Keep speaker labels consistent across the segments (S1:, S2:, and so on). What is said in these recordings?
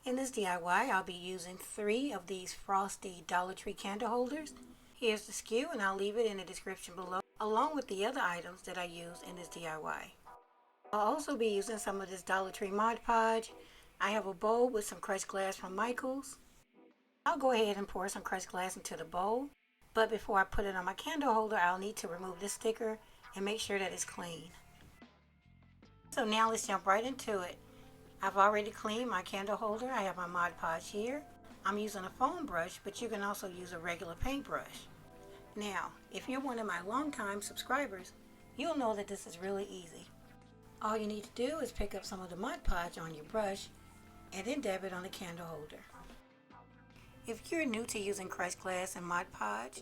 S1: In this DIY, I'll be using 3 of these frosty Dollar Tree candle holders. Here's the SKU, and I'll leave it in the description below, along with the other items that I use in this DIY. I'll also be using some of this Dollar Tree Mod Podge. I have a bowl with some crushed glass from Michael's. I'll go ahead and pour some crushed glass into the bowl, but before I put it on my candle holder, I'll need to remove this sticker and make sure that it's clean. So now let's jump right into it. I've already cleaned my candle holder. I have my Mod Podge here. I'm using a foam brush, but you can also use a regular paintbrush. Now, if you're one of my longtime subscribers, you'll know that this is really easy. All you need to do is pick up some of the Mod Podge on your brush and then dab it on the candle holder. If you're new to using crushed glass and Mod Podge,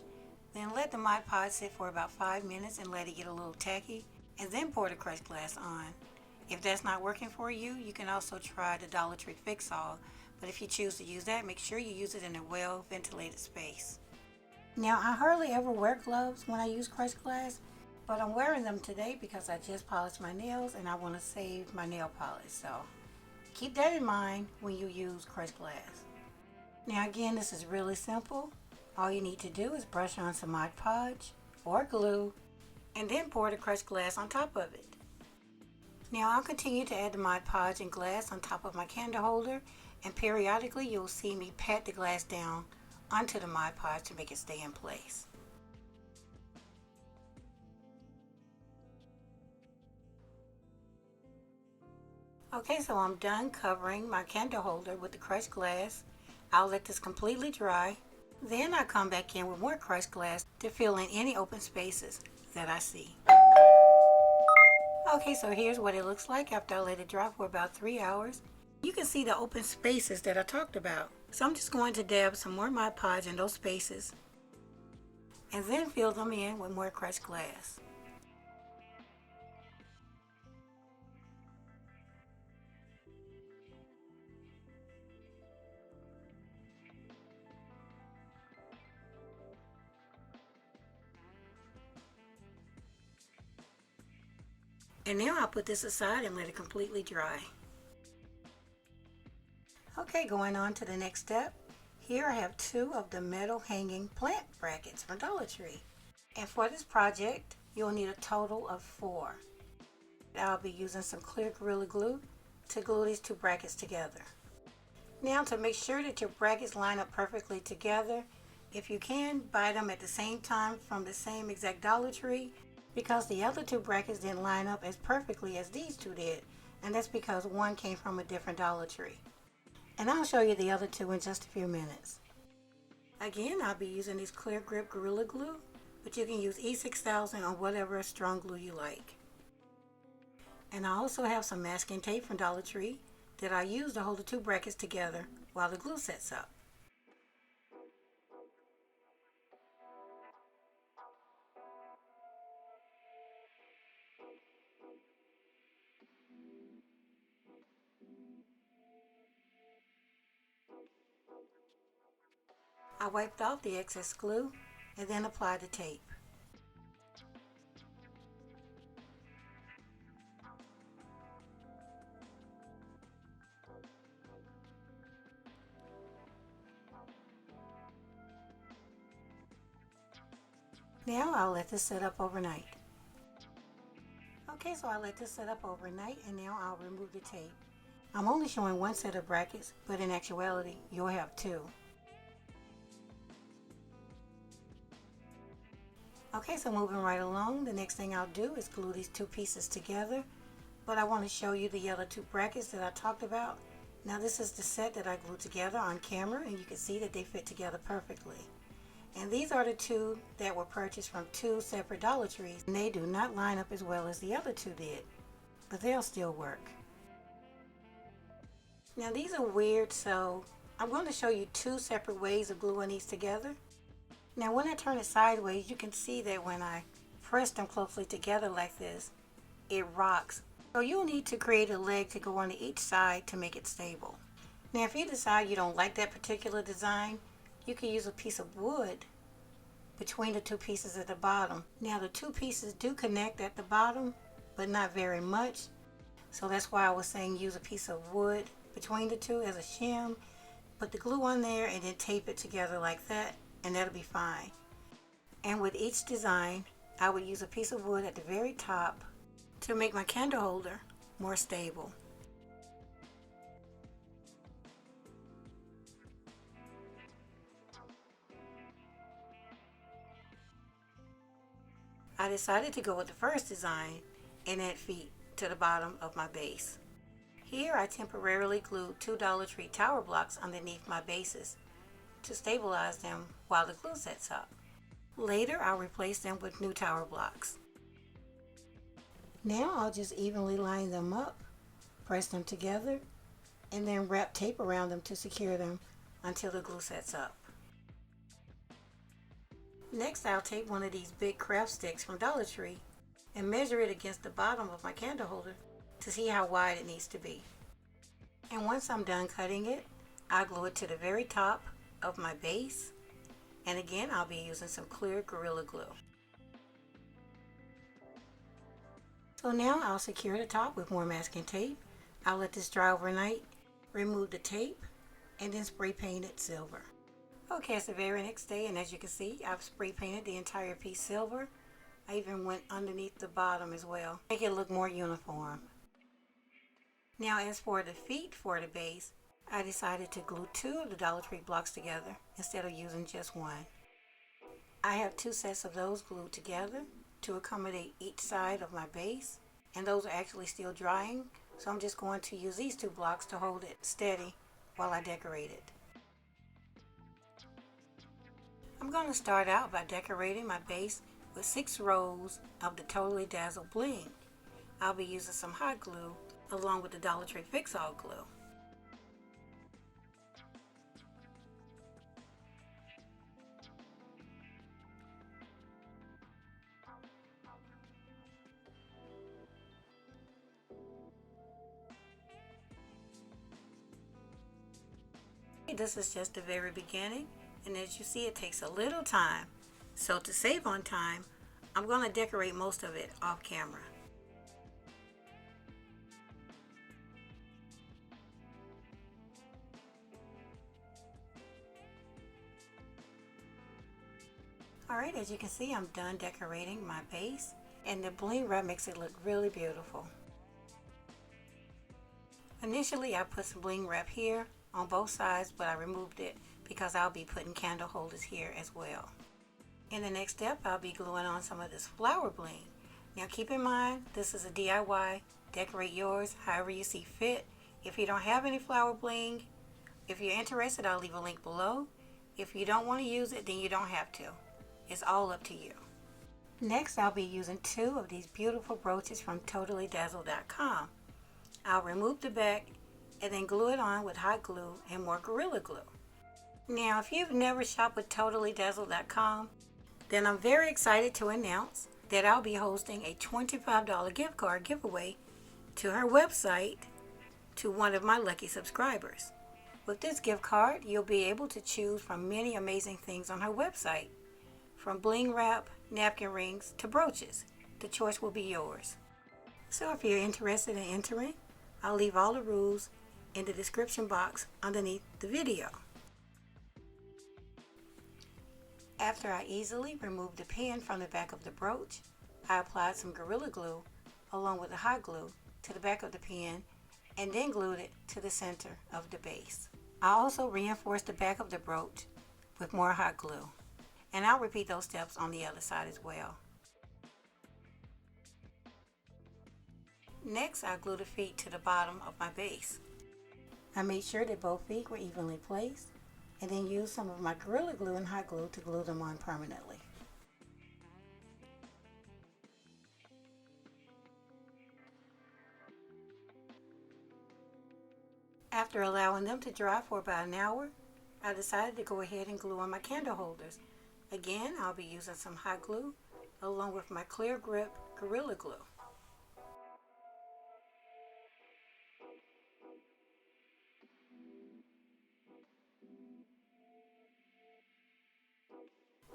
S1: then let the Mod Podge sit for about 5 minutes and let it get a little tacky, and then pour the crushed glass on. If that's not working for you, you can also try the Dollar Tree Fix-All, but if you choose to use that, make sure you use it in a well-ventilated space. Now, I hardly ever wear gloves when I use crushed glass, but I'm wearing them today because I just polished my nails and I want to save my nail polish, so keep that in mind when you use crushed glass. Now again, this is really simple. All you need to do is brush on some Mod Podge or glue and then pour the crushed glass on top of it. Now I'll continue to add the Mod Podge and glass on top of my candle holder, and periodically you'll see me pat the glass down onto the Mod Podge to make it stay in place. Okay, so I'm done covering my candle holder with the crushed glass. I'll let this completely dry. Then I'll come back in with more crushed glass to fill in any open spaces that I see. Okay, so here's what it looks like after I let it dry for about 3 hours. You can see the open spaces that I talked about. So I'm just going to dab some more Mod Podge in those spaces and then fill them in with more crushed glass. And now I'll put this aside and let it completely dry. Okay, going on to the next step. Here I have 2 of the metal hanging plant brackets from Dollar Tree. And for this project, you'll need a total of 4. I'll be using some clear Gorilla Glue to glue these 2 brackets together. Now, to make sure that your brackets line up perfectly together, if you can, buy them at the same time from the same exact Dollar Tree, because the other 2 brackets didn't line up as perfectly as these 2 did, and that's because one came from a different Dollar Tree. And I'll show you the other 2 in just a few minutes. Again, I'll be using this clear grip Gorilla Glue, but you can use E6000 or whatever strong glue you like. And I also have some masking tape from Dollar Tree that I use to hold the 2 brackets together while the glue sets up. I wiped off the excess glue and then applied the tape. Now I'll let this set up overnight. Okay, so I let this set up overnight and now I'll remove the tape. I'm only showing 1 set of brackets, but in actuality, you'll have 2. Okay, so moving right along, the next thing I'll do is glue these 2 pieces together, but I want to show you the other 2 brackets that I talked about. Now this is the set that I glued together on camera, and you can see that they fit together perfectly. And these are the 2 that were purchased from 2 separate Dollar Trees, and they do not line up as well as the other 2 did, but they'll still work. Now these are weird, so I'm going to show you 2 separate ways of gluing these together. Now when I turn it sideways, you can see that when I press them closely together like this, it rocks. So you'll need to create a leg to go on each side to make it stable. Now if you decide you don't like that particular design, you can use a piece of wood between the 2 pieces at the bottom. Now the 2 pieces do connect at the bottom, but not very much. So that's why I was saying use a piece of wood between the two as a shim, put the glue on there and then tape it together like that, and that'll be fine. And with each design, I would use a piece of wood at the very top to make my candle holder more stable. I decided to go with the first design and add feet to the bottom of my base. Here I temporarily glued 2 Dollar Tree tower blocks underneath my bases to stabilize them while the glue sets up. Later I'll replace them with new tower blocks. Now I'll just evenly line them up, press them together, and then wrap tape around them to secure them until the glue sets up. Next I'll take one of these big craft sticks from Dollar Tree and measure it against the bottom of my candle holder to see how wide it needs to be. And once I'm done cutting it, I'll glue it to the very top of my base, and again I'll be using some clear Gorilla Glue. So now I'll secure the top with more masking tape. I'll let this dry overnight, remove the tape, and then spray paint it silver. Okay, it's the very next day, and as you can see, I've spray painted the entire piece silver. I even went underneath the bottom as well, make it look more uniform. Now as for the feet for the base, I decided to glue 2 of the Dollar Tree blocks together instead of using just one. I have 2 sets of those glued together to accommodate each side of my base, and those are actually still drying, so I'm just going to use these 2 blocks to hold it steady while I decorate it. I'm going to start out by decorating my base with 6 rows of the Totally Dazzled bling. I'll be using some hot glue along with the Dollar Tree Fix-All glue. This is just the very beginning, and as you see, it takes a little time. So to save on time, I'm going to decorate most of it off camera. Alright, as you can see, I'm done decorating my base, and the bling wrap makes it look really beautiful. Initially, I put some bling wrap here on both sides, but I removed it because I'll be putting candle holders here as well. In the next step, I'll be gluing on some of this flower bling. Now keep in mind, this is a DIY. Decorate yours however you see fit. If you don't have any flower bling, if you're interested, I'll leave a link below. If you don't want to use it, then you don't have to. It's all up to you. Next, I'll be using 2 of these beautiful brooches from TotallyDazzled.com. I'll remove the back and then glue it on with hot glue and more Gorilla Glue. Now, if you've never shopped with TotallyDazzled.com, then I'm very excited to announce that I'll be hosting a $25 gift card giveaway to her website to one of my lucky subscribers. With this gift card, you'll be able to choose from many amazing things on her website, from bling wrap, napkin rings, to brooches. The choice will be yours. So if you're interested in entering, I'll leave all the rules in the description box underneath the video. After I easily removed the pin from the back of the brooch, I applied some Gorilla Glue along with the hot glue to the back of the pin and then glued it to the center of the base. I also reinforced the back of the brooch with more hot glue, and I'll repeat those steps on the other side as well. Next, I glue the feet to the bottom of my base. I made sure that both feet were evenly placed, and then used some of my Gorilla Glue and hot glue to glue them on permanently. After allowing them to dry for about an hour, I decided to go ahead and glue on my candle holders. Again, I'll be using some hot glue along with my clear grip Gorilla Glue.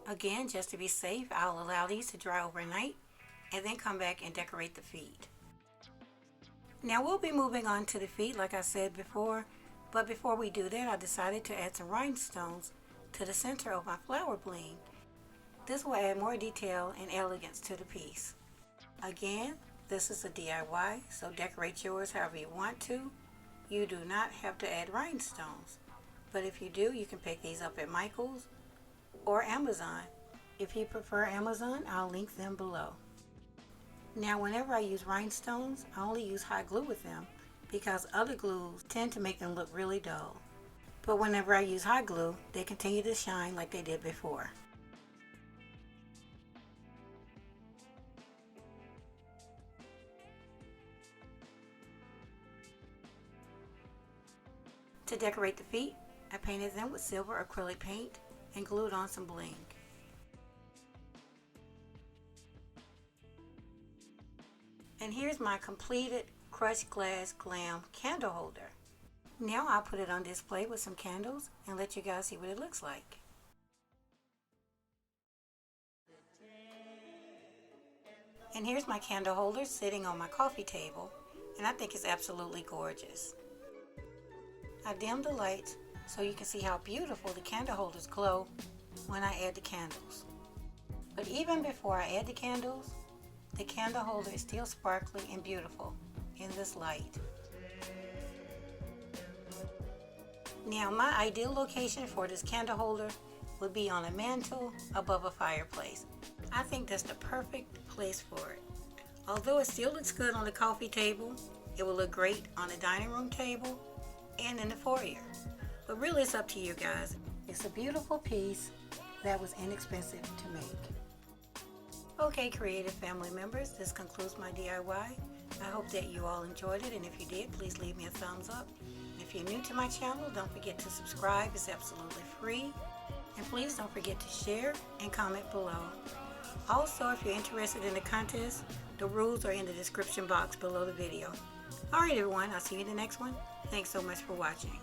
S1: Again, just to be safe, I'll allow these to dry overnight and then come back and decorate the feet. Now we'll be moving on to the feet like I said before, but before we do that I decided to add some rhinestones to the center of my flower bling. This will add more detail and elegance to the piece. Again, this is a DIY, so decorate yours however you want to. You do not have to add rhinestones, but if you do, you can pick these up at Michael's or Amazon. If you prefer Amazon, I'll link them below. Now whenever I use rhinestones, I only use hot glue with them because other glues tend to make them look really dull. But whenever I use hot glue, they continue to shine like they did before. To decorate the feet, I painted them with silver acrylic paint and glued on some bling. And here's my completed crushed glass Glam candle holder. Now I'll put it on display with some candles and let you guys see what it looks like. And here's my candle holder sitting on my coffee table, and I think it's absolutely gorgeous. I dimmed the lights so you can see how beautiful the candle holders glow when I add the candles. But even before I add the candle holder is still sparkly and beautiful in this light. Now my ideal location for this candle holder would be on a mantle above a fireplace. I think that's the perfect place for it. Although it still looks good on the coffee table, it will look great on the dining room table and in the foyer. But really it's up to you guys. It's a beautiful piece that was inexpensive to make. Okay, creative family members, this concludes my DIY. I hope that you all enjoyed it, and if you did, please leave me a thumbs up. And if you're new to my channel, don't forget to subscribe. It's absolutely free. And please don't forget to share and comment below. Also, if you're interested in the contest, the rules are in the description box below the video. Alright everyone, I'll see you in the next one. Thanks so much for watching.